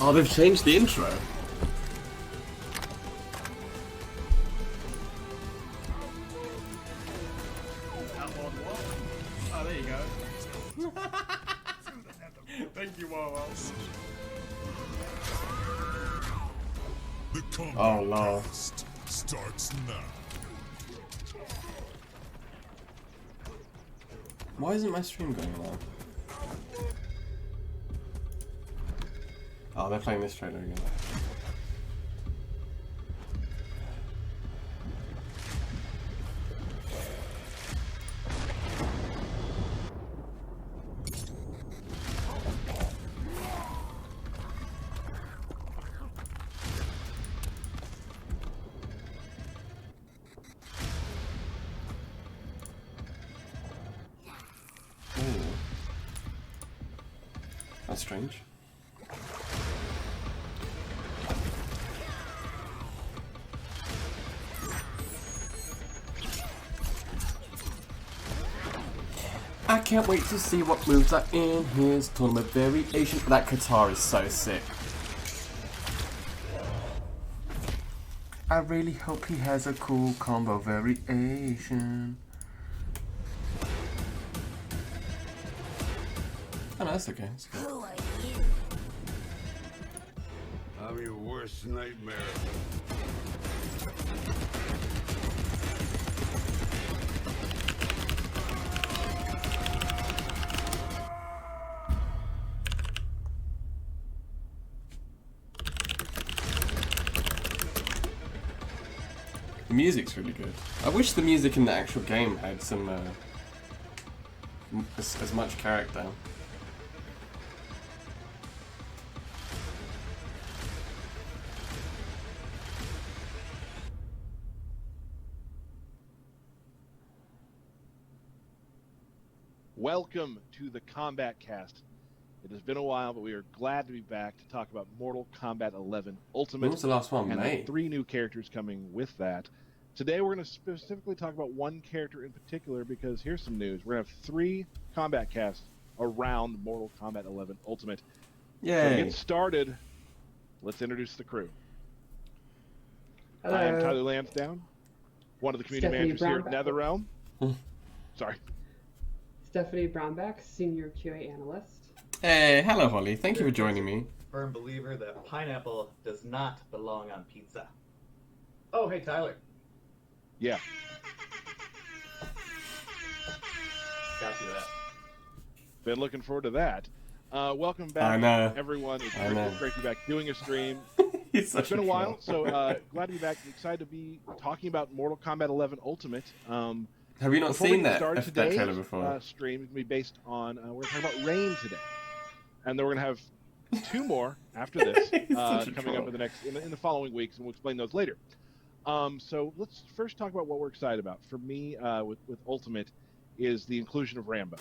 Oh, they've changed the intro. Oh, there you go. Thank you, Wawa. The Kombat Oh, no. Kast starts now. Why isn't my stream going on? Oh, they're playing this trailer again. Ooh. That's strange. I can't wait to see what moves are in his tournament variation. That guitar is so sick. I really hope he has a cool combo variation. Oh no, that's okay. That's good. Who are you? I'm your worst nightmare. The music's really good. I wish the music in the actual game had some as much character. Welcome to the Kombat Cast. It has been a while, but we are glad to be back to talk about Mortal Kombat 11 Ultimate. When was the last one? And May? 3 new characters coming with that. Today we're going to specifically talk about one character in particular because here's some news. We're going to have 3 Kombat casts around Mortal Kombat 11 Ultimate. So to Yay! get started, let's introduce the crew. Hello. I am Tyler Lansdowne, one of the community Stephanie managers here at Brownback. NetherRealm. Sorry. Stephanie Brownback, Senior QA Analyst. Hey, hello Holly. Thank you for joining me. Firm believer that pineapple does not belong on pizza. Oh, hey, Tyler. Yeah. Got you that. Been looking forward to that. Welcome back, I know. everyone. It's I know. great to be back doing a stream. He's such It's been a troll. while, so glad to be back. Excited to be talking about Mortal Kombat 11 Ultimate. Have you not Before seen we get that started, that today's trailer before? stream is going to be based on, we're going to talk about Rain today. And then we're going to have 2 more after this He's such a coming troll. up in the following weeks, and we'll explain those later. So let's first talk about what we're excited about. For me, with Ultimate, is the inclusion of Rambo.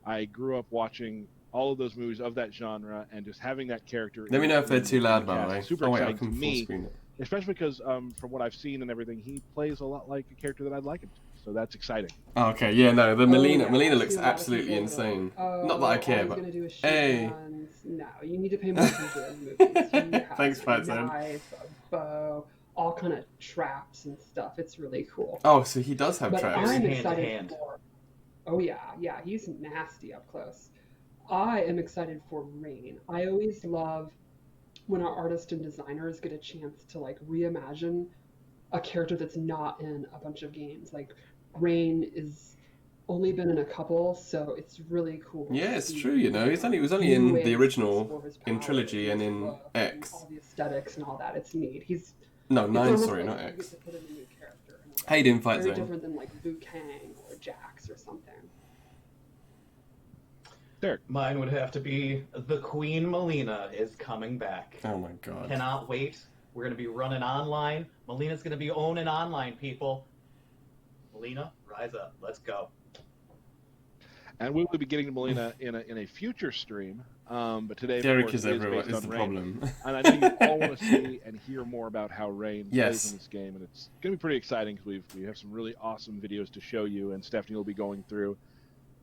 I grew up watching all of those movies of that genre, and just having that character. Let me know if they're too loud, by the cast way. is super Oh wait, I exciting can to full me, screen it. especially because from what I've seen and everything, he plays a lot like a character that I'd like him to. So that's exciting. Oh, okay, yeah, no, the Melina, yeah, Melina I looks see a lot of absolutely people insane. go, Not that I care, all but he's gonna do is shoot hey. guns. No, you need to pay more attention in movies. You have Thanks, a Fight Zone. knife, a bow, all kind of traps and stuff. It's really cool. Oh, so he does have But traps. I'm Hand to excited hand. for. Oh yeah, he's nasty up close. I am excited for Rain. I always love when our artists and designers get a chance to like reimagine a character that's not in a bunch of games. Like Rain is only been in a couple, so it's really cool. Yeah, to it's see, true, you know. He was only new in ways the to original, explore his in powers Trilogy, and his in look X. all the aesthetics and all that. It's neat. No, It's 9, almost sorry, like not you X. get to put in a new character in a way. Hayden in Fight Very Zone. different than like Liu Kang or Jax or something. Derek. Mine would have to be the Queen Melina is coming back. Oh my god. Cannot wait. We're going to be running online. Melina's going to be owning online, people. Melina, rise up. Let's go. And we will be getting to Melina in a future stream. But today, Derek of course, is everywhere, based is on the Rain. problem. And I know you all want to see and hear more about how Rain Yes. plays in this game, and it's going to be pretty exciting because we have some really awesome videos to show you, and Stephanie will be going through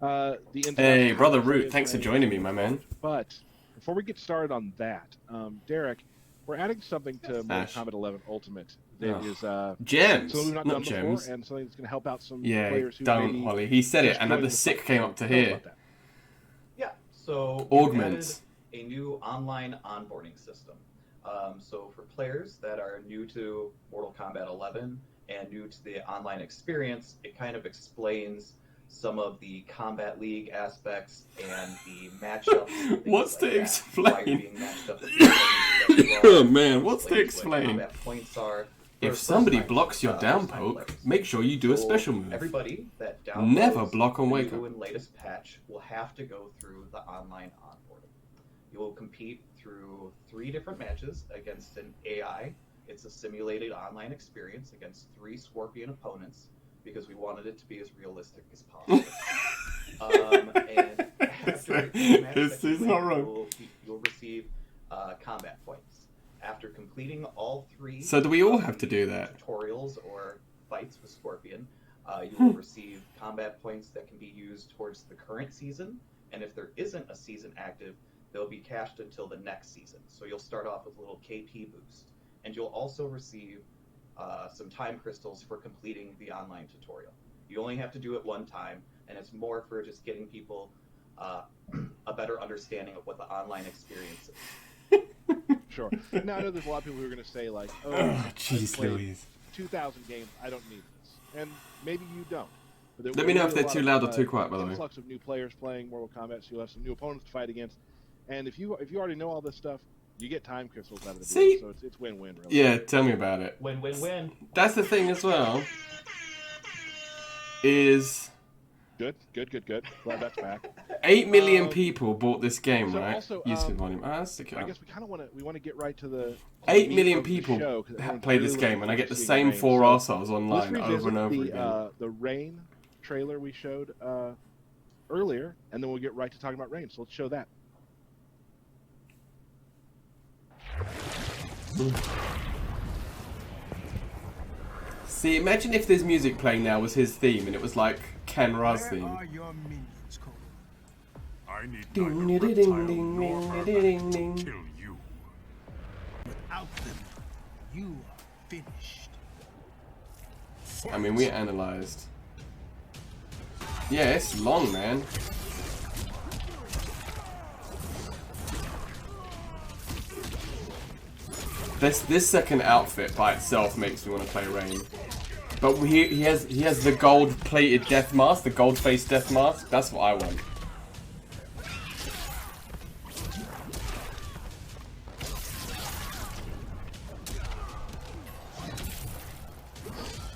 the ins and outs Hey, of brother how to play Root, as thanks for Rain. joining me, my man. But before we get started on that, Derek, we're adding something to Mortal Ash. Kombat 11 Ultimate that is Gems, something we've not done gems. before, and something that's going to help out some Yeah, players who don't, maybe Holly. He said it, just and then joined the the sick fight. came So up to tell us here. about that. Yeah, so Augments. we added a new online onboarding system. So for players that are new to Mortal Kombat 11 and new to the online experience, it kind of explains some of the Combat League aspects and the matchups. And What's things to like that. Why you're explain? being matched up with people. Oh man, what's to Explains what explain? combat points are. If for somebody first-time- blocks your down first-time poke, players. make sure you do a So special move. Everybody that downloads Never block on the wake new up. and latest patch will have to go through the online onboarding. You will compete through 3 different matches against an AI. It's a simulated online experience against 3 Scorpion opponents because we wanted it to be as realistic as possible. And after each match This that you is win, horrible. you'll receive combat points. After completing all 3 So do we all of have to the do that? tutorials or fights with Scorpion, you will receive combat points that can be used towards the current season, and if there isn't a season active, they'll be cashed until the next season. So you'll start off with a little KP boost, and you'll also receive some time crystals for completing the online tutorial. You only have to do it one time, and it's more for just getting people a better understanding of what the online experience is. Sure. Now, I know there's a lot of people who are going to say, like, oh, Oh, I've jeez played Louise. 2,000 games, I don't need this. And maybe you don't. But Let there me know will if be a they're lot too of, loud or too quiet, by the way. influx of new players playing Mortal Kombat, so you'll have some new opponents to fight against. And if you already know all this stuff, you get time crystals out of the See? deal, so it's win-win, really. Yeah, tell me about it. Win, win, win. That's the thing as well. Is Good. Glad that's back. 8 million people bought this game, So right? also, Use the volume. Ah, stick it I up. guess we kind of want to get right to the 8 meat million of the people show, 'cause everyone's play really this looking game, and I forward get to the seeing same Rain. 4 So arseholes let's online revisit over and over again. the Rain trailer we showed earlier, and then we'll get right to talking about Rain. So let's show that. See, imagine if this music playing now was his theme, and it was like Ken Ra's Where theme. are your minions, Cole? I need Ding, neither ding, reptile ding, nor ding, hermit ding, to ding. kill you. Without them, you are finished. I mean, we analysed. Yeah, it's long, man. This second outfit by itself makes me want to play Rain. But he has the gold plated death mask, the gold face death mask. That's what I want.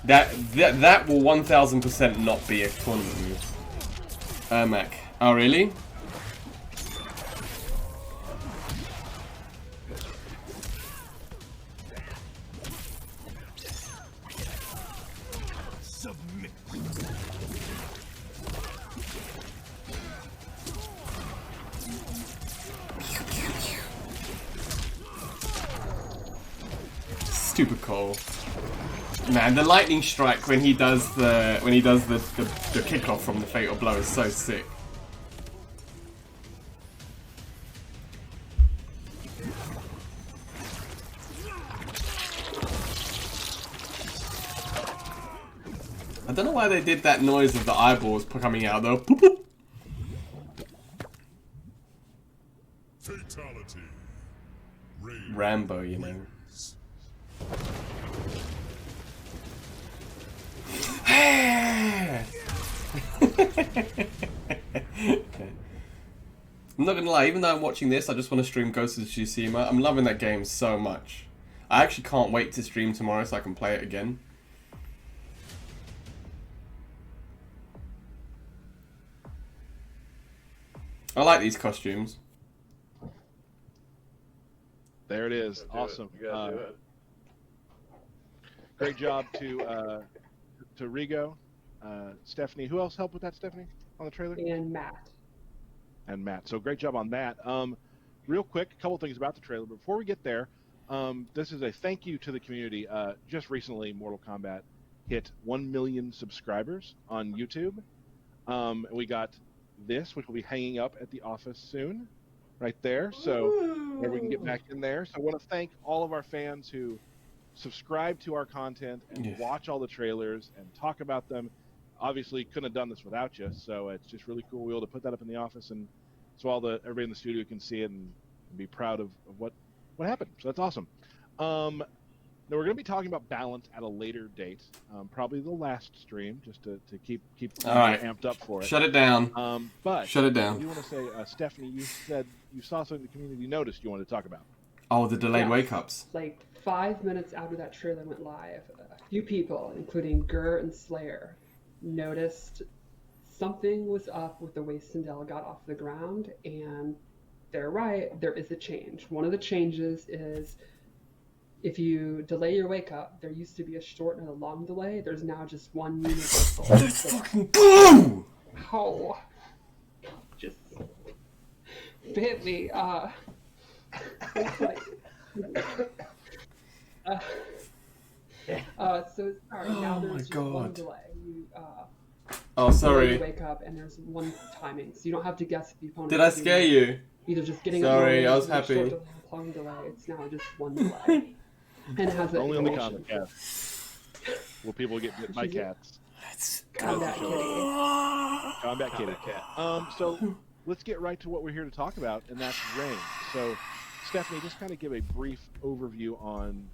That will 1000% not be a tournament move. Ermac. Oh really? Submit. Stupid Cole. Man, the lightning strike when he does the kickoff from the fatal blow is so sick. I don't know why they did that noise of the eyeballs coming out though. Poop, poop. Fatality. Rain Rambo, you know. wins. I'm not gonna lie, even though I'm watching this, I just want to stream Ghost of Tsushima. I'm loving that game so much. I actually can't wait to stream tomorrow so I can play it again. I like these costumes. There it is. Awesome. Great job to Rigo, Stephanie. Who else helped with that, Stephanie, on the trailer? And Matt. And Matt. So great job on that. Real quick, a couple things about the trailer. But before we get there, this is a thank you to the community. Just recently, Mortal Kombat hit 1 million subscribers on YouTube. We got this, which will be hanging up at the office soon. right there. So there we can get back in there. So I want to thank all of our fans who subscribe to our content and Yes. watch all the trailers and talk about them. Obviously, couldn't have done this without you. So it's just really cool. We were able to put that up in the office, and so everybody in the studio can see it and be proud of what happened. So that's awesome. Now we're going to be talking about balance at a later date, probably the last stream, just to keep All right. amped up for it. Shut it down. But Shut it I down. do want to say, Stephanie, you said you saw something the community noticed you wanted to talk about. Oh, the delayed Yes. wake-ups. Like 5 minutes after that trailer went live, a few people, including Gur and Slayer, noticed something was up with the way Sindel got off the ground, and they're right, there is a change. One of the changes is if you delay your wake up, there used to be a short and a long delay. There's now just one universal. Let's fucking go! How? Just bit me. So sorry. Now Oh there's my just God. one delay. You Oh, sorry. you wake up and there's one timing, so you don't have to guess if the opponent. Did I is scare doing you? Either just getting Sorry, up I was early, happy. Short delay, long delay. It's now just one delay, and it has an Only on the animation. Kombat cast. Where people get bit by She's a- cats. Let's Combat kitty. Combat kitty. Cat. So let's get right to what we're here to talk about, and that's Reign. So, Stephanie, just kind of give a brief overview on.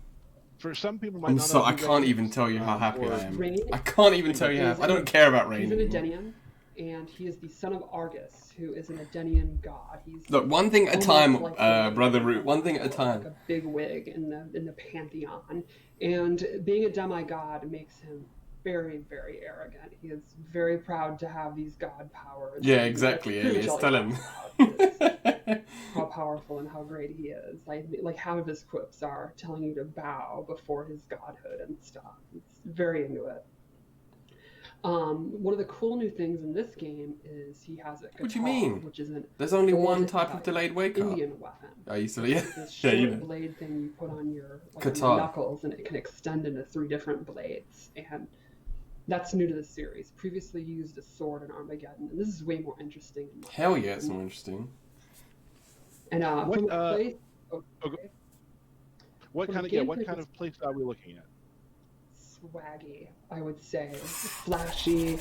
For some people, might I'm not so know I who can't Reign even is, tell you how happy or- I am. Rain I can't even tell you how. I don't care about Rain He's an anymore. Edenian, and he is the son of Argus, who is an Edenian god. He's Look, one thing at a almost time, like the- brother Root. One thing at a like time. a big wig in the pantheon, and being a demigod makes him very, very arrogant. He is very proud to have these god powers. Yeah, And exactly, that's pretty Elias, much all tell he him. talks about is how powerful and how great he is. Like half of his quips are telling you to bow before his godhood and stuff. He's very into it. One of the cool new things in this game is he has a guitar, What do you mean? which is an There's only old, one type of delayed wake up. Indian weapon. Are you silly? Yeah, This yeah, short you know. blade thing you put on your, like, Guitar. on your knuckles, and it can extend into 3 different blades. And that's new to the series. Previously you used a sword in Armageddon, and this is way more interesting. in my Hell yeah, opinion. it's more interesting. And What, from a place, What From kind a of what gameplay kind of place are we looking at? swaggy, I would say. Flashy,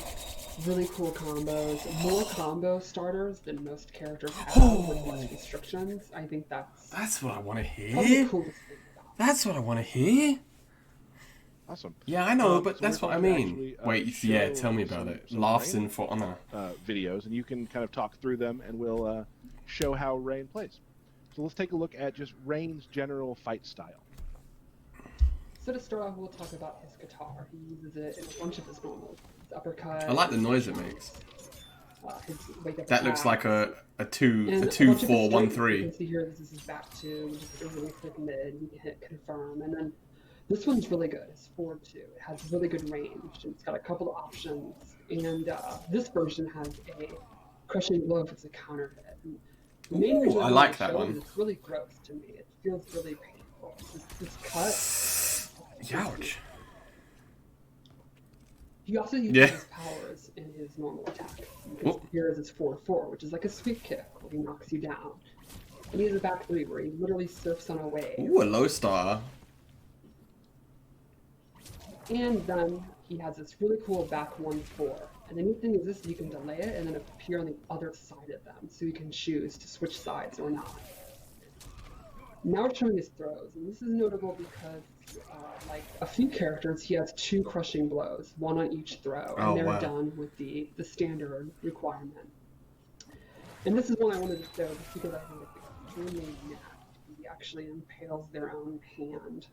really cool combos, more combo starters than most characters have with less restrictions. I think that's That's what I want to probably hear. the coolest thing about That's what I want to hear. Awesome. Yeah, I know, but So that's we're what I going to mean. actually, Wait, yeah, show tell me about it. some Laughs Reign, in For Honor. videos, and you can kind of talk through them, and we'll show how Reign plays. So let's take a look at just Reign's general fight style. So to start off, we'll talk about his guitar. He uses it in a bunch of his normals. His uppercut. I like the noise it makes. His wake up That looks attack. like a 2 And a a 2 bunch of 4 his 1 strengths, 3. You can see here this is his back 2, which is a really quick mid. You can hit confirm, and then this one's really good. It's forward 2. It has really good range, and it's got a couple of options. And this version has a crushing blow if it's a counter hit. And the main Ooh, reason I wanna like that show one. it is it's really gross to me. It feels really painful. This cut. Ouch. He also uses Yeah. his powers in his normal attack. Whoop. Here is his forward 4, which is like a sweep kick where he knocks you down. And he has a back 3 where he literally surfs on a wave. Ooh, a low star. And then he has this really cool back 1-4. And the neat thing is this, you can delay it and then appear on the other side of them. So you can choose to switch sides or not. Now we're showing his throws, and this is notable because, like a few characters, he has 2 crushing blows, 1 on each throw, and Oh, they're wow. done with the standard requirement. And this is one I wanted to show just because I think it's extremely nasty. He actually impales their own hand.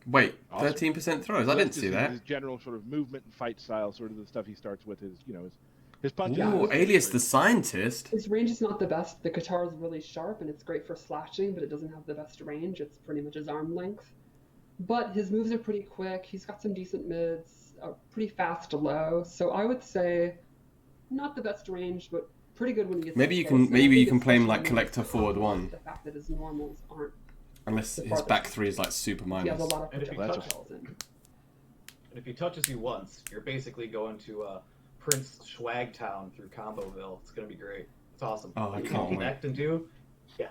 Wait, Awesome. 13% throws. So I didn't that's see just that. His general sort of movement and fight style, sort of the stuff he starts with, his punches. Ooh, Alias the Scientist. His range is not the best. The guitar is really sharp and it's great for slashing, but it doesn't have the best range. It's pretty much his arm length. But his moves are pretty quick. He's got some decent mids, a pretty fast low. So I would say not the best range, but pretty good when he gets Maybe up you close. can And I maybe you think can play him especially like when collector he's forward 1, the fact that his normals aren't. unless the his farthest. back 3 is like super He has minus. a lot of And if you projectiles in. And if he touches you once, you're basically going to Prince Schwagtown through Comboville. It's gonna be great. It's awesome. Oh, I What you can't can wait. connect and do, yeah,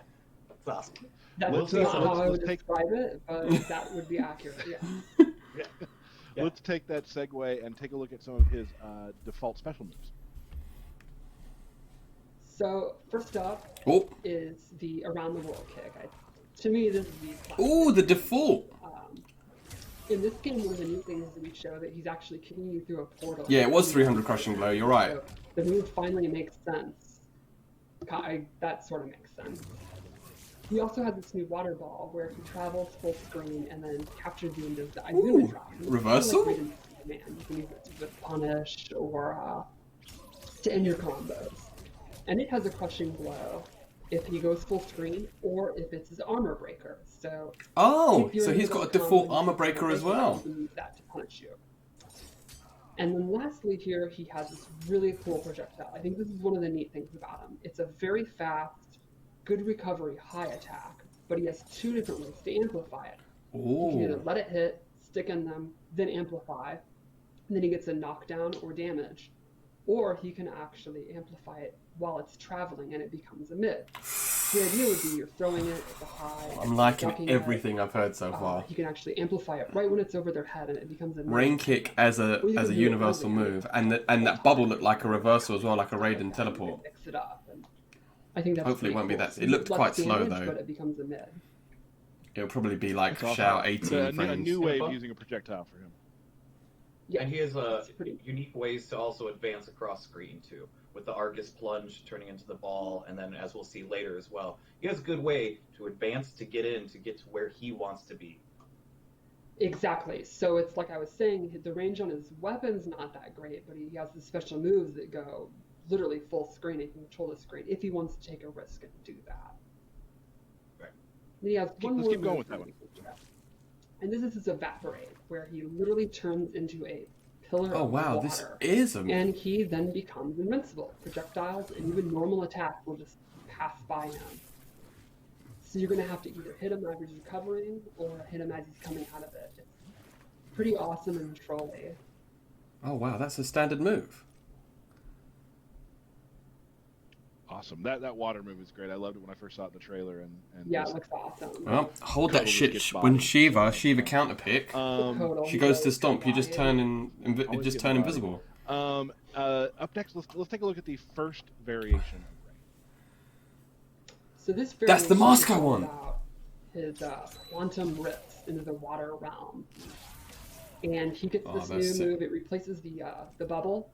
it's awesome. That's Let's, not how I would let's take- describe it, but that would be accurate. Yeah. Yeah. Let's take that segue and take a look at some of his default special moves. So first up Oh, is the around the world kick. To me, this is the classic. ooh, the default. In this game, one of the new things that we show that he's actually kicking you through a portal. Yeah, it was 300 crushing blow. You're right. So the move finally makes sense. That sort of makes sense. He also has this new water ball where he travels full screen and then captures you and does the Izuna drop. It's reversal? Kind of like Command. You can use it to punish or to end your combos. And it has a crushing blow if he goes full screen or if it's his armor breaker. So Oh, if you're so in he's the got a default combos, armor you breaker as can well. use that to punish you. And then lastly here, he has this really cool projectile. I think this is one of the neat things about him. It's a very fast, good recovery, high attack, but he has two different ways to amplify it. You can either Ooh. let it hit, stick in them, then amplify, and then he gets a knockdown or damage. Or he can actually amplify it while it's traveling and it becomes a mid. The idea would be you're throwing it at the high. I'm liking ducking everything I've heard so it. far. You can actually amplify it right when it's over their head and it becomes a mid. Rain kick as a Or you can do it universal early. move, and that bubble looked like a reversal as well, like a Raiden teleport. Mix it up. And I think that's Hopefully it pretty won't be cool. that- So it looked less quite slow, damage, though. But it becomes a mid. It'll probably be like It's awesome. Shao It's 18 a frames. new way of using a projectile for him. Yeah, And he has it's pretty. unique ways to also advance across screen too, with the Argus plunge turning into the ball, and then as we'll see later as well, he has a good way to advance to get to where he wants to be. Exactly. So it's like I was saying, the range on his weapon's not that great, but he has the special moves that go literally full screen and can control the screen if he wants to take a risk and do that. Right. And he has one Let's more keep going move with that one. And this is his evaporate, where he literally turns into a pillar Oh of wow, water. this is a... And he then becomes invincible. Projectiles and even normal attacks will just pass by him. So you're going to have to either hit him as he's recovering or hit him as he's coming out of it. It's pretty awesome and trolly. Oh wow, that's a standard move. Awesome. That water move is great. I loved it when I first saw it in the trailer. And Yeah, just- it looks awesome. Well, hold that Totally shit. gets When bodied. Shiva counter pick, Kotal, she he goes to goes stomp. You just turn Always just get turn bodied. invisible. Up next, let's take a look at the first variation of Rain. So this That's the variation Moscow is all one. about his quantum rifts into the water realm. And he gets Oh, this that's new sick. move. It replaces the bubble.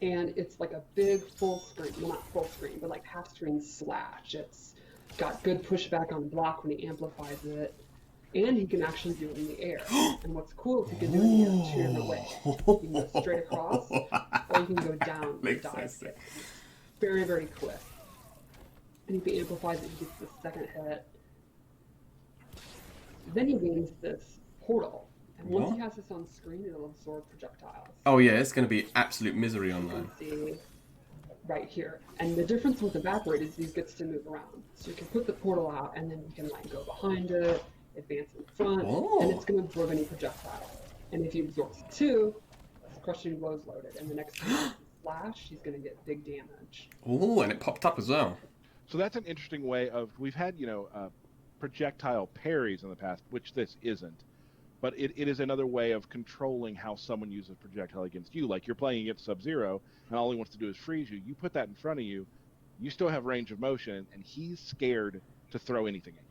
And it's like a big full screen, well not full screen, but like half screen slash. It's got good pushback on block when he amplifies it. And he can actually do it in the air. And what's cool is he can do it in the air two different ways. You can go straight across, or you can go down and Makes dive sense. kick. Very, very quick. And if he amplifies it, he gets the second hit. Then he gains this portal. And once What? he has this on screen, it'll absorb projectiles. Oh yeah, it's gonna be absolute misery You online. can see right here. And the difference with Evaporate is he gets to move around. So you can put the portal out, and then you can like go behind it, advance in front, Oh. and it's going to absorb any projectile. And if he absorbs two, his crushing blow's loaded, and the next time he uses Flash, he's going to get big damage. Oh, and it popped up as well. So that's an interesting way of. We've had projectile parries in the past, which this isn't. But it is another way of controlling how someone uses projectile against you. Like you're playing against Sub-Zero, and all he wants to do is freeze you. You put that in front of you, you still have range of motion, and he's scared to throw anything at you.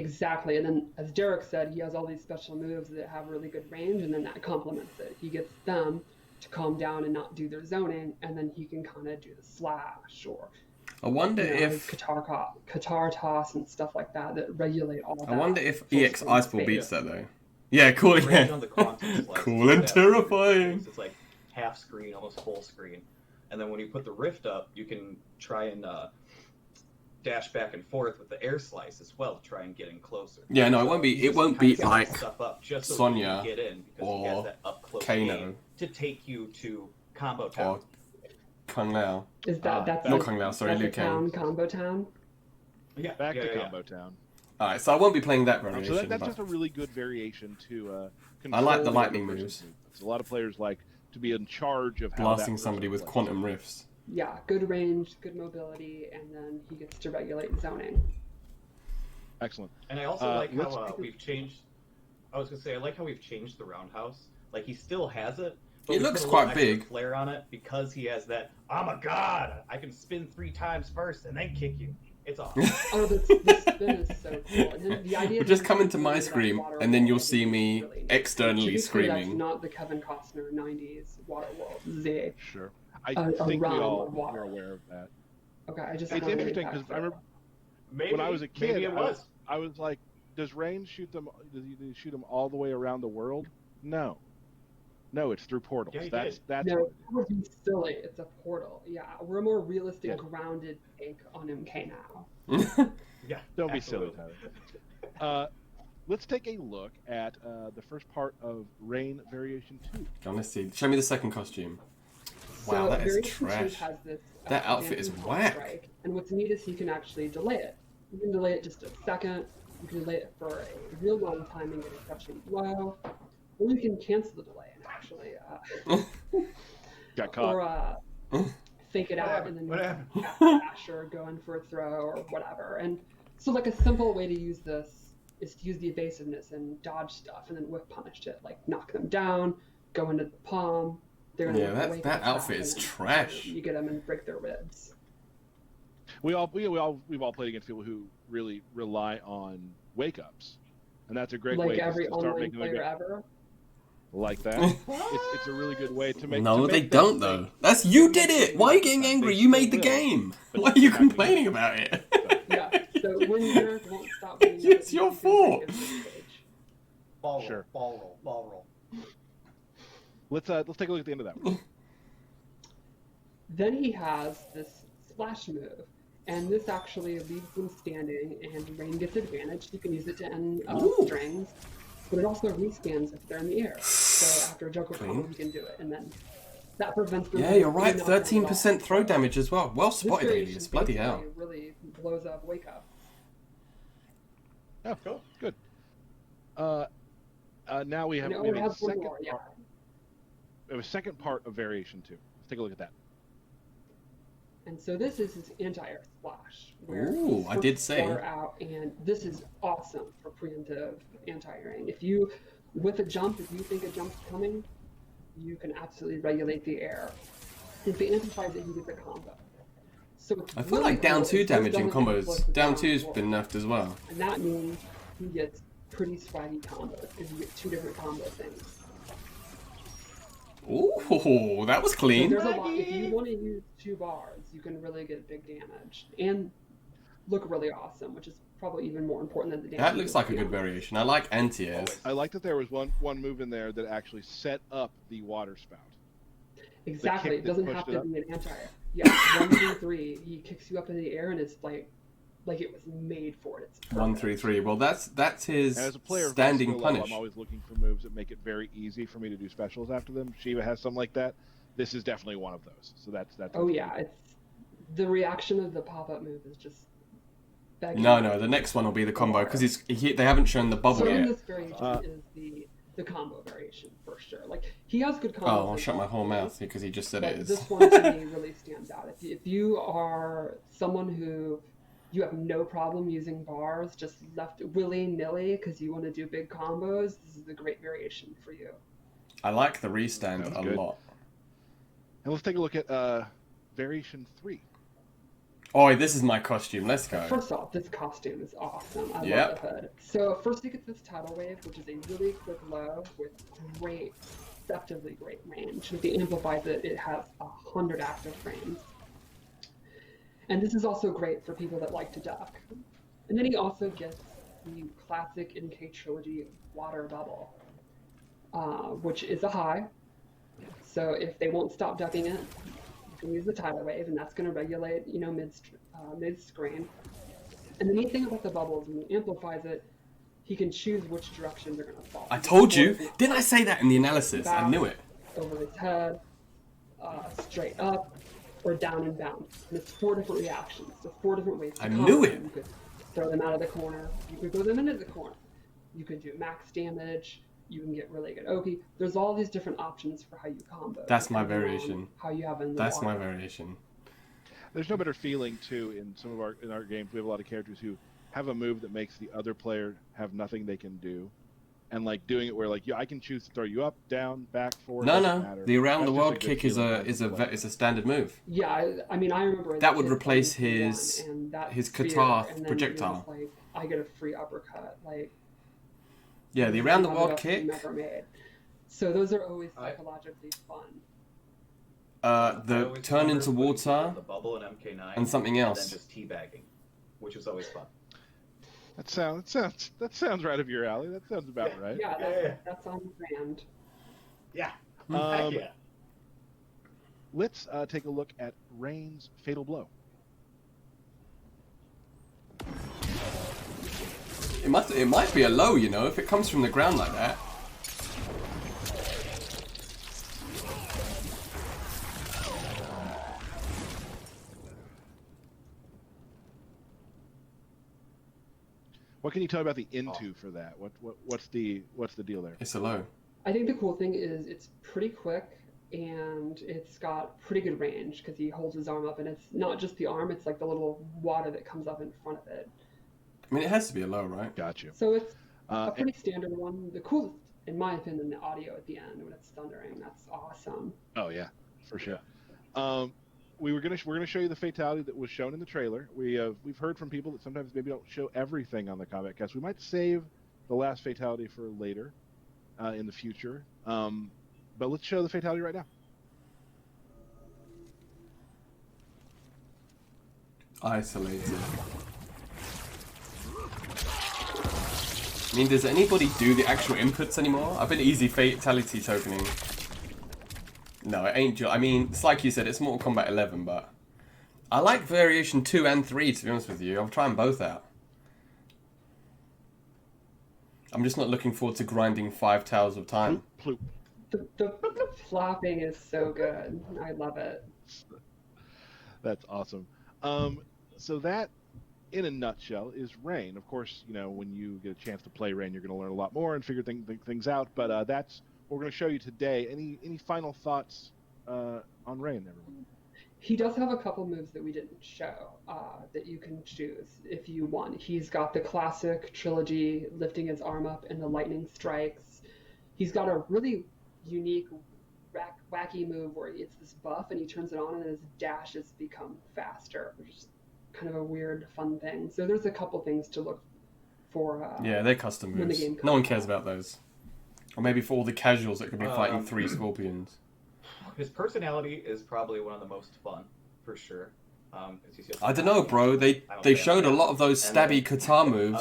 Exactly, and then as Derek said, he has all these special moves that have really good range, and then that complements it. He gets them to calm down and not do their zoning, and then he can kind of do the slash or I wonder his if Qatar toss and stuff like that that regulate all that. I wonder if full EX screen Iceball space. beats that though. Yeah, cool. The range Yeah, on the quantum slice cool is and that terrifying. It's like half screen, almost full screen. And then when you put the rift up, you can try and dash back and forth with the air slice as well to try and get in closer. Yeah, no, it won't be. You It just won't kinda be set like stuff up just so Sonya you can get in because he has or that up close Kano game to take you to combo or town. Kung Lao. Is that's Not the- Kung Lao, sorry, that's Liu the town, Kang. Combo Town? Yeah, Back yeah, to yeah, Combo Town. All right, so I won't be playing that So variation. that's but just a really good variation to I like control the lightning other moves. person's movements. A lot of players like to be in charge of how that blasting person somebody with plays. quantum rifts. yeah, good range, good mobility, and then he gets to regulate zoning. Excellent. And I also like let's how take a- we've changed. I was gonna say I like how we've changed the roundhouse. Like he still has it, but It we looks put a quite little extra big. flair on it because he has that. I'm a god. I can spin 3 times first and then kick you. It's awesome. Oh, the spin is so cool. And then the idea But just that come you into can my do that scream, water and then you'll world see is me really neat. externally To be clear, that's screaming. not the Kevin Costner 90s water world. Z. Sure. I A think we realm all of water. are aware of that. Okay, I just It's wanna interesting read because that I remember Maybe when I was a kid, maybe it was. I was like, does Rain shoot them? Does he shoot them all the way around the world? No, it's through portals. Yeah, he that's did. that's No, what it that would be silly. It's a portal. Yeah, we're a more realistic, Yeah. grounded take on MK now. Yeah. Don't be absolutely. silly, Tyler. Let's take a look at the first part of Rain Variation 2. Go on, let's see. Show me the second costume. Wow, So that is Variation 2 trash. has this, That outfit is dancing pulse whack. strike, and what's neat is you can actually delay it. You can delay it just a second. You can delay it for a real long time and get a crushing blow, or you can cancel the delay and actually, Got caught. or fake it What out happened? and What then happened? dash or go in for a throw or whatever. And so, like, a simple way to use this is to use the evasiveness and dodge stuff, and then whip punish it, like knock them down, go into the palm. They're gonna Yeah, look away that from outfit and is then trash. You get them and break their ribs. We've all played against people who really rely on wake ups, and that's a great way Like every to start online making player ever. like that. it's a really good way to make. No, to they make them don't though. think. That's you did it. Why are you getting They angry? You made the still will, game. but Why are you they're not gonna complaining do about it? Yeah. So when Derek won't stop being a It's your PC fault. at this stage. Ball roll. Sure. Ball roll. Let's take a look at the end of that one. Then he has this splash move, and this actually leaves them standing, and Rain gets advantage. You can use it to end Ooh. strings, but it also respans if they're in the air. So after a juggle Clean. combo, you can do it, and then that prevents them. Yeah, from you're right. being knocked out at all. 13% throw damage as well. Well This spotted, variation alias. Bloody hell. basically really blows up Wake Up. Oh, Cool. good. Now we have, And it we only have a has one second more, yeah. part. We have a second part of Variation 2. Let's take a look at that. And so this is his anti-air splash. Where Ooh, you I did first say. start out, and this is awesome for preemptive anti-airing. If you, with a jump, if you think a jump's coming, you can absolutely regulate the air. If it amplifies it, you get the combo. So it's I feel really like down cool. 2 It damage in doesn't inflict combos. the Down down 2's roll. been nerfed as well. And that means he gets pretty swaggy combos because you get 2 different combo things. Ooh, that was So clean. there's a lot. If you want to use 2 bars, you can really get big damage and look really awesome, which is probably even more important than the damage. That looks like a good variation. I like anti-airs. I like that there was one move in there that actually set up the water spout. Exactly. kick It that doesn't pushed have it to up? be an anti-air. Yeah, 1, 2, 3. He kicks you up in the air, and it's like it was made for it. It's perfect. 1, 3, 3. Well, that's his And as a player of standing skill level, punish. I'm always looking for moves that make it very easy for me to do specials after them. Shiva has some like that. This is definitely one of those. So that's. Oh yeah, it's the reaction of the pop-up move is just. begging. No, the next one will be the combo because they haven't shown the bubble So in yet. this variation is the combo variation for sure. Like he has good combos. Oh, I'll in shut my both whole ways. mouth because he just said But it is. this one to me really stands out. If you are someone who you have no problem using bars, just left willy-nilly because you want to do big combos, this is a great variation for you. I like the restand That a was good. lot. And let's take a look at Variation 3. Oh, this is my costume. Let's go. First off, this costume is awesome. I Yep. love the hood. So first you get this tidal wave, which is a really quick low with great, deceptively great range. If you amplify it, it has 100 active frames. And this is also great for people that like to duck. And then he also gets the classic NK Trilogy water bubble, which is a high. So if they won't stop ducking it, you can use the tidal wave, and that's going to regulate, mid-screen. And the neat thing about the bubble is when he amplifies it, he can choose which direction they're going to fall. I told you. Didn't I say that in the analysis? I knew it. Over his head, straight up, or down and bound. And it's 4 different reactions, so 4 different ways to I combo knew them. it. You could throw them out of the corner. You could throw them into the corner. You could do max damage. You can get really good OP. There's all these different options for how you combo. That's my depending on variation. How you have in the That's water. my variation. there's no better feeling too in some of our games. We have a lot of characters who have a move that makes the other player have nothing they can do, and like doing it where like I can choose to throw you up, down, back, forward. No, doesn't no. matter. The around That's the just world good kick is feeling a as a player. standard move. Yeah, I mean, I remember as a That would kid replace playing his- one, and that his sphere, Qatar and then projectile. It was like I get a free uppercut, like Yeah, the this is around the one of world best game kick. ever made. So those are always I- psychologically fun. I The always turn remember into putting people in water the bubble in MK9, and something and else. then just teabagging, which was always fun. That sounds right up your alley. That sounds about Yeah. right. Yeah, Yeah. that's on brand. Yeah. Um, Heck yeah. Let's take a look at Rain's Fatal Blow. It might be a low, you know, if it comes from the ground like that. What can you tell me about the into for that? What's the deal there? It's a low. I think the cool thing is it's pretty quick and it's got pretty good range because he holds his arm up, and it's not just the arm, it's like the little water that comes up in front of it. I mean, it has to be a low, right? Got you. So it's a Uh, pretty standard one. The coolest, in my opinion, the audio at the end when it's thundering. That's awesome. Oh yeah, for sure. We're gonna show you the fatality that was shown in the trailer. We've heard from people that sometimes maybe don't show everything on the Kombat Cast. We might save the last fatality for later in the future. But let's show the fatality right now. Isolated. I mean, does anybody do the actual inputs anymore? I've been easy fatality tokening. No, it ain't. I mean, it's like you said, it's Mortal Kombat 11, but I like Variation 2 and 3, to be honest with you. I'll try them both out. I'm just not looking forward to grinding 5 towers of time. Ploop. The flopping is so good. I love it. That's awesome. So that, in a nutshell, is Rain. Of course, you know, when you get a chance to play Rain, you're going to learn a lot more and figure things out. But that's what we're going to show you today. Any final thoughts on Rain, everyone? He does have a couple moves that we didn't show that you can choose if you want. He's got the classic trilogy, lifting his arm up and the lightning strikes. He's got a really unique, wacky move where it's this buff and he turns it on and his dashes become faster, which is kind of a weird, fun thing. So there's a couple things to look for. Yeah, they're custom when the moves. game No one comes cares out. about those. Or maybe for all the casuals that could be fighting 3 scorpions. His personality is probably one of the most fun, for sure. I don't know, bro. They showed a lot of those stabby Qatar moves.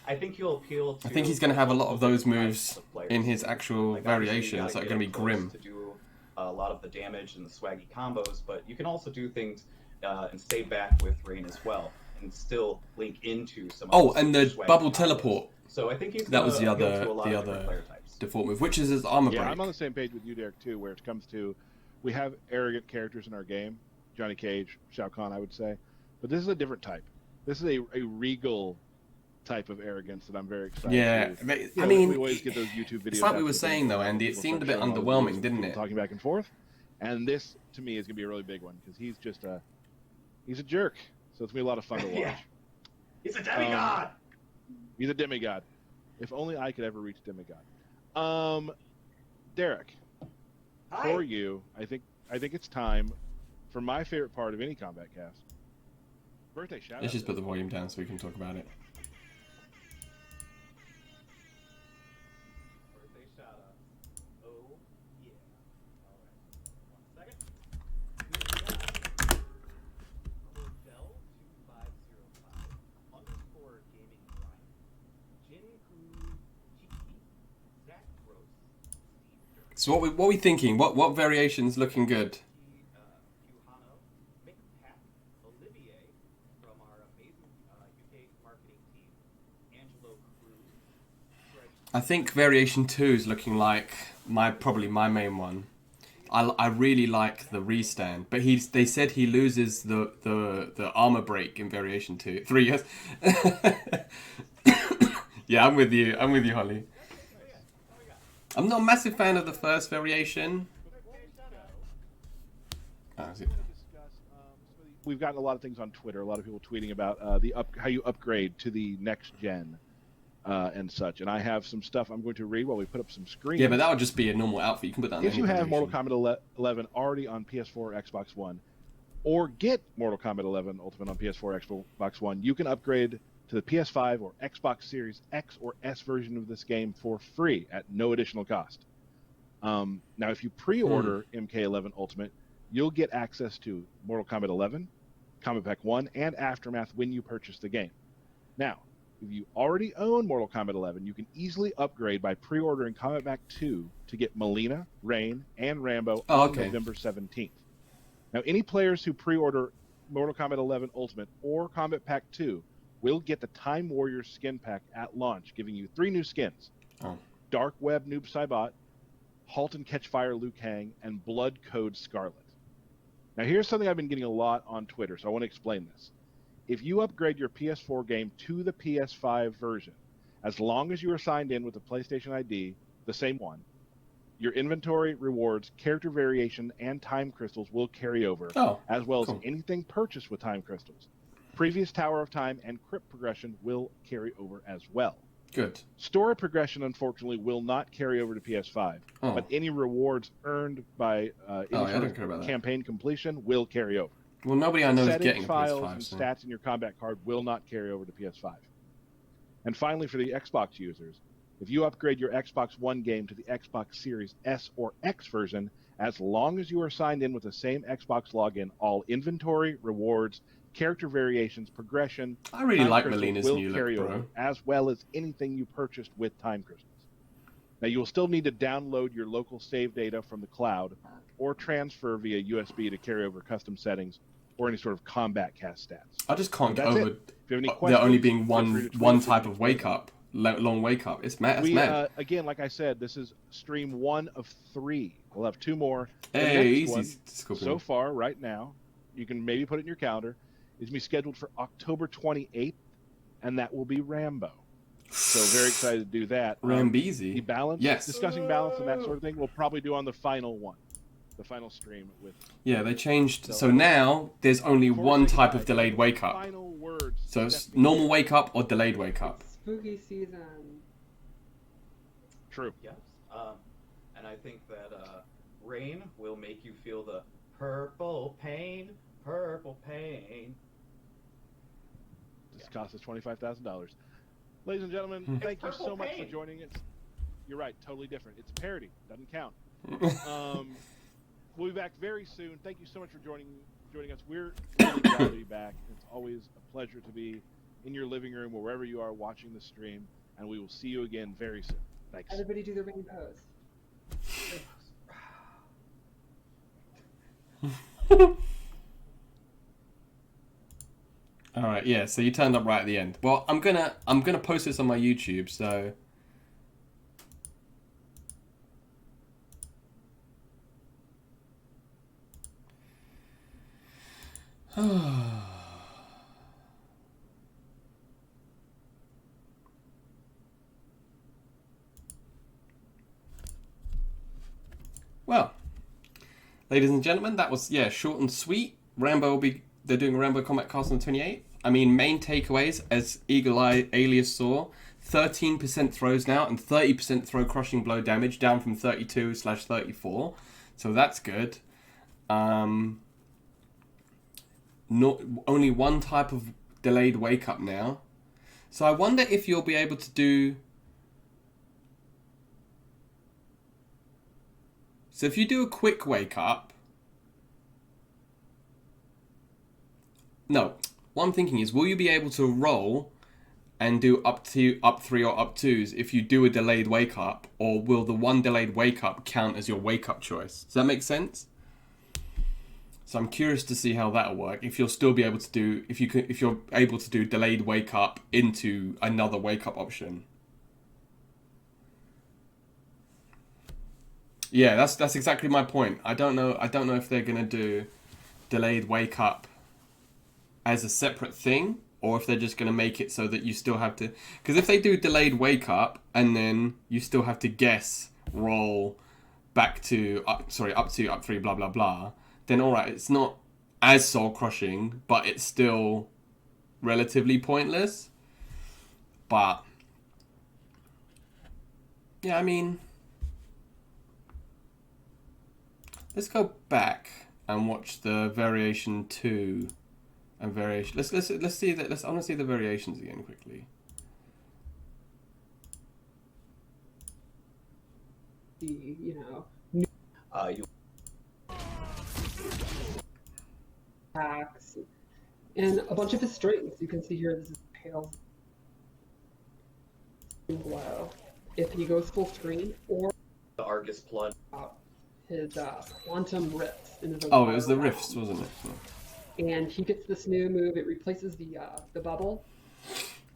I think he'll appeal to. I think he's going to have a lot of those multiple moves types of players. in his actual Like, obviously, you variations gotta that are get going to be up close grim. To do a lot of the damage and the swaggy combos, but you can also do things and stay back with Rain as well, and still link into some. Oh, of and the swaggy bubble combos. teleport. So I think he's That was the gonna appeal other- to a lot the of different other- player types. Default move, which is his armor Yeah, break. I'm on the same page with you, Derek, too, where it comes to we have arrogant characters in our game. Johnny Cage, Shao Kahn, I would say. But this is a different type. This is a regal type of arrogance that I'm very excited Yeah, to. but, You I know, mean, we always get those YouTube videos. it's like we after were the saying game though, comes out, Andy. It people seemed a start bit showing all the underwhelming, videos of didn't people it? talking back and forth. And this, to me, is going to be a really big one because he's just he's a jerk. So it's going to be a lot of fun to watch. Yeah. He's a demigod! He's a demigod. If only I could ever reach demigod. Derek, Hi. for you, I think it's time for my favorite part of any Kombat Cast. Birthday shout Let's out. just put the volume down so we can talk about it. Birthday shout out. Oh, yeah. Alright. 1 second. Cordell2505 _ gaming Brian. Jinku Chiki. Zach Gross. Steve Dirk. So what we thinking? What variations looking good? Puhano. Mick Pack. Olivier. From our amazing UK marketing team. Angelo Cruz. Fred I think variation 2 is looking like probably my main one. I really like the restand, but they said he loses the armor break in variation 2. 3 years. Yeah, I'm with you, Holly. I'm not a massive fan of the first variation. Oh, is it? discuss some of the we've gotten a lot of things on Twitter. A lot of people tweeting about how you upgrade to the next gen and such. And I have some stuff I'm going to read while we put up some screens. Yeah, but that would just be a normal outfit. You can put that on If any you have Mortal variation. Kombat 11 already on PS4 or Xbox One, or get Mortal Kombat 11 Ultimate on PS4 or Xbox One, you can upgrade to the PS5 or Xbox Series X or S version of this game for free at no additional cost. Now, if you pre-order MK11 Ultimate, you'll get access to Mortal Kombat 11, Kombat Pack 1, and Aftermath when you purchase the game. Now, if you already own Mortal Kombat 11, you can easily upgrade by pre-ordering Kombat Pack 2 to get Melina, Rain, and Rambo on November 17th. Now, any players who pre-order Mortal Kombat 11 Ultimate or Kombat Pack 2 will get the Time Warrior skin pack at launch, giving you 3 new skins. Dark Web Noob Saibot, Halt and Catch Fire Liu Kang, and Blood Code Scarlet. Now, here's something I've been getting a lot on Twitter, so I want to explain this. If you upgrade your PS4 game to the PS5 version, as long as you are signed in with the PlayStation ID, the same one, your inventory, rewards, character variation, and time crystals will carry over, as well as anything purchased with time crystals. Previous Tower of Time and Crypt progression will carry over as well. Good. Story progression, unfortunately, will not carry over to PS5, but any rewards earned by any sort of campaign completion will carry over. Well, nobody I know is getting a files PS5. And so. stats in your combat card will not carry over to PS5. And finally, for the Xbox users, if you upgrade your Xbox One game to the Xbox Series S or X version, as long as you are signed in with the same Xbox login, all inventory, rewards, character variations, progression, I really like crystals Melina's will new carry look, bro. over, as well as anything you purchased with time crystals. Now, you will still need to download your local save data from the cloud or transfer via USB to carry over custom settings or any sort of combat cast stats. I just can't get That's over it. If you have any there questions, only being feel free to tweet one us type and of wake up, long wake up. It's mad. It's we, mad. again, like I said, this is stream 1 of 3. We'll have 2 more. The Hey, next easy, one, Scorpion. so far, right now, you can maybe put it in your calendar, is going to be scheduled for October 28th, and that will be Rambo. So very excited to do that. Rambeezy. The balance, Yes. discussing balance and that sort of thing, we'll probably do on the final one, the final stream with. Yeah, they changed. So now there's only one type of delayed wake up. Final words. So it's normal wake up or delayed wake up. It's spooky season. True. Yes. And I think that rain will make you feel the purple pain, purple pain. This cost us $25,000. Ladies and gentlemen, thank you so much for joining us. You're right, totally different. It's a parody, doesn't count. We'll be back very soon. Thank you so much for joining us. We're really glad to be back. It's always a pleasure to be in your living room or wherever you are watching the stream, and we will see you again very soon. Thanks. Everybody do the rain pose. All right, yeah. So you turned up right at the end. Well, I'm gonna post this on my YouTube. So. Well, ladies and gentlemen, that was short and sweet. They're doing a Rambo Combat Cast on the 28th. I mean, main takeaways, as Eagle Eye Alias saw, 13% throws now and 30% throw crushing blow damage, down from 32/34. So that's good. Only one type of delayed wake up now. So I wonder if you'll be able to do. So if you do a quick wake up. No, what I'm thinking is, will you be able to roll and do up 3 or up 2s if you do a delayed wake up, or will the one delayed wake up count as your wake up choice? Does that make sense? So I'm curious to see how that'll work. If you'll still be able to do, if you're able to do delayed wake up into another wake up option. Yeah, that's exactly my point. I don't know if they're gonna do delayed wake up as a separate thing, or if they're just going to make it so that you still have to. Because if they do delayed wake up and then you still have to guess, roll back to up 3, blah blah blah, then all right, it's not as soul crushing, but it's still relatively pointless. But yeah, I mean, let's go back and watch the variation 2 and variation. Let's see that. I want to see the variations again quickly. You You attacks and a bunch of his strings. You can see here this is pale glow. If he goes full screen, or the Argus plunge. his quantum rifts in his Oh, it was the rifts, wasn't it? And he gets this new move. It replaces the bubble.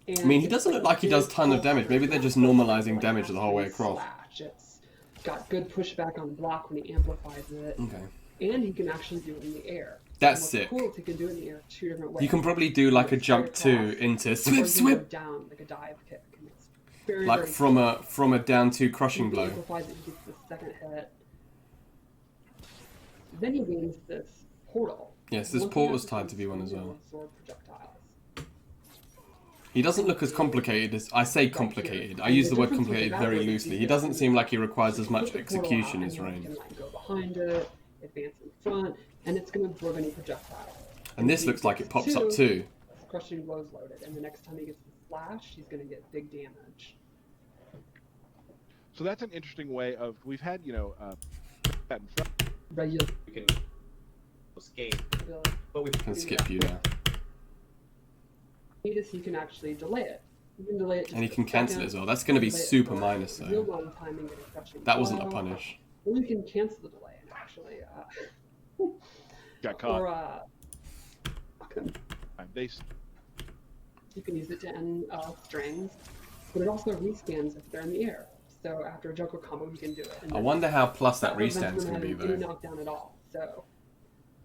And I mean, he doesn't look like he does ton of damage. Maybe they're just normalizing damage the whole way across. It's got good pushback on block when he amplifies it. Okay. And he can actually do it in the air. That's what's sick. Cool is he can do it in the air 2 different ways. You can probably do like a jump 2 into Or you swip can swip, go down like a dive kick. And it's very, like very from a down 2 crushing He blow. amplifies it, he gets the second hit. Then he gains this portal. Yes, this One thing portal's that's tied to be one as well. absorb projectiles. He doesn't look as complicated as I say complicated. I use the word complicated very loosely. He doesn't seem like he requires as much execution as Rain. Rain. Can like go behind it, advance in front, and it's going to absorb any projectile. And this looks like it pops up too. Crushing blows loaded, and the next time he gets the flash, he's going to get big damage. So that's an interesting way of. We've had that in front. Regular. You can escape, but we Can skip you now. Is he can actually delay it. You can delay it. And he can cancel it as well. That's going to be super minus Real though. long time and get a crushing That wasn't a blow. punish. Or you can cancel the delay and actually. Got caught. Or They you can use it to end strings, but it also rescans if they're in the air. So after a Joker combo, you can do it. And I then wonder how plus that prevents restand's from going to be having any though. knockdown at all. So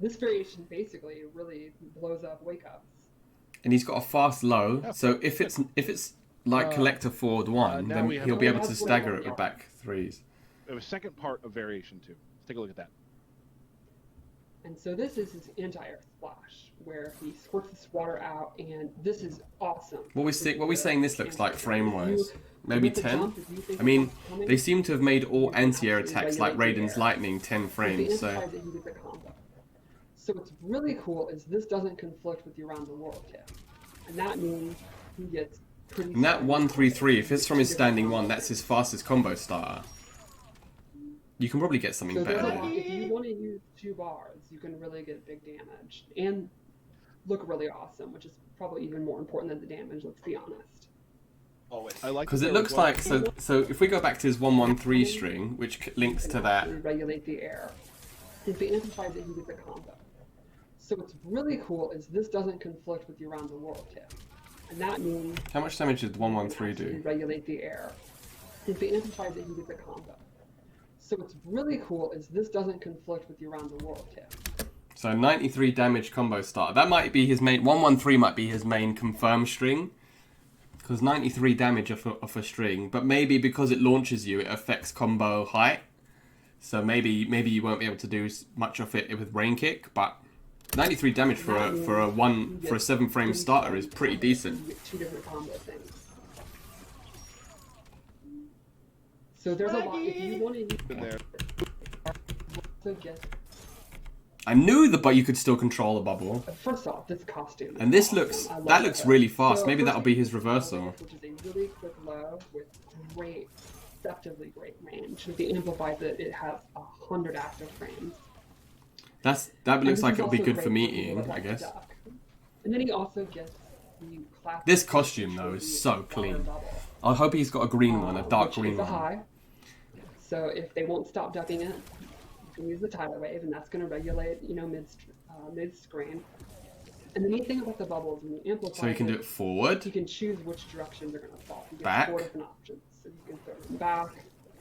this variation basically really blows up wake ups. And he's got a fast low, so if it's like collector forward 1, now then we have he'll be able to That's stagger what it with back 3s. have a second part of variation 2. Let's take a look at that. And so this is his anti-air splash, where he squirts this water out, and this is awesome. What we saying this looks like frame wise? Maybe With the 10? jump, if you think I mean, it's coming, they seem to have made all you can anti-air actually attacks like regulate the Raiden's air. Lightning 10 frames, so... If he gets a combo. So what's really cool is this doesn't conflict with your round the world kick. And that means he gets pretty... And that solid 133, if it's from his two standing different 1, that's his fastest combo starter. You can probably get something So better there's a there. lot. If you want to use 2 bars, you can really get big damage. And look really awesome, which is probably even more important than the damage, let's be honest. always. I like Because that it there looks was one- like, so if we go back to his 113 string, which links You to can that, actually regulate the air. If he amplifies it, he gets a combo. So what's really cool is this doesn't conflict with your round the world kick. And that means how much damage did you 113 can actually do? regulate the air. If he amplifies it, he gets a combo. So what's really cool is this doesn't conflict with your round the world kick. So 93 damage combo starter. That might be his main, 113 might be his main confirmed string. Because 93 damage off a string, but maybe because it launches you, it affects combo height. So maybe you won't be able to do much of it with Rain Kick, but 93 damage for a 7-frame starter is pretty decent. You get 2 different combo things. So there's a lot. If you want to use in there. so get I knew but you could still control the bubble. first off, this costume. And this is looks, awesome. I love that looks it. really fast. So Maybe first that'll be thing his is reversal. Which is a really quick low with great, deceptively great range. If he amplifies it, it has 100 active frames. That And looks this like is it'll be also good great for me people eating, that I like to guess. duck. And then he also gets the classic. This costume, though, is so flower clean. bubble, I hope he's got a green one, a dark which green is a one. high. So if they won't stop ducking it, you can use the tidal wave, and that's going to regulate, mid screen. And the neat thing about the bubbles, when you amplify So you can do it forward. you can choose which direction they're going to fall. You get Back. 4 different options. So you can throw them back,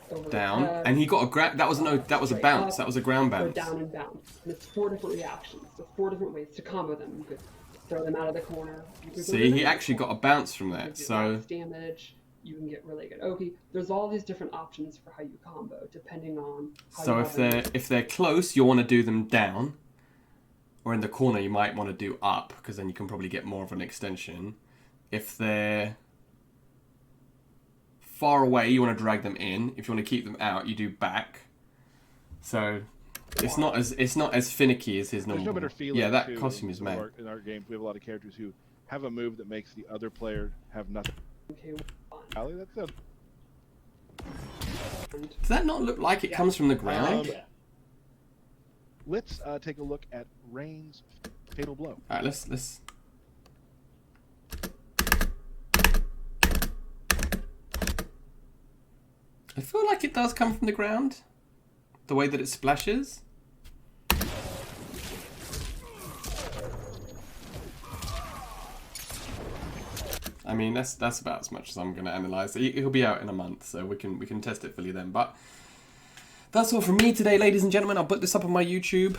over the Down, head, and he got a that was a straight bounce. up, That was a ground or bounce. down and bounce. And it's 4 different reactions. So 4 different ways to combo them. You could throw them out of the corner. You could throw See, them he in the actually got a corner. bounce from You that. could do So max damage. You can get really good Oki. There's all these different options for how you combo, depending on how you so have them. if they're close, you want to do them down. or in the corner, you might want to do up, because then you can probably get more of an extension. If they're far away, you want to drag them in. If you want to keep them out, you do back. So it's not as finicky as his normal. There's no better feeling. Yeah, that too, costume is mad. in our games, we have a lot of characters who have a move that makes the other player have nothing. Okay, Ali, that's a Does that not look like it comes from the ground? Let's take a look at Rain's fatal blow. All right, let's. I feel like it does come from the ground, the way that it splashes. I mean, that's about as much as I'm going to analyze. He'll be out in a month, so we can test it fully then. But that's all from me today, ladies and gentlemen. I'll put this up on my YouTube.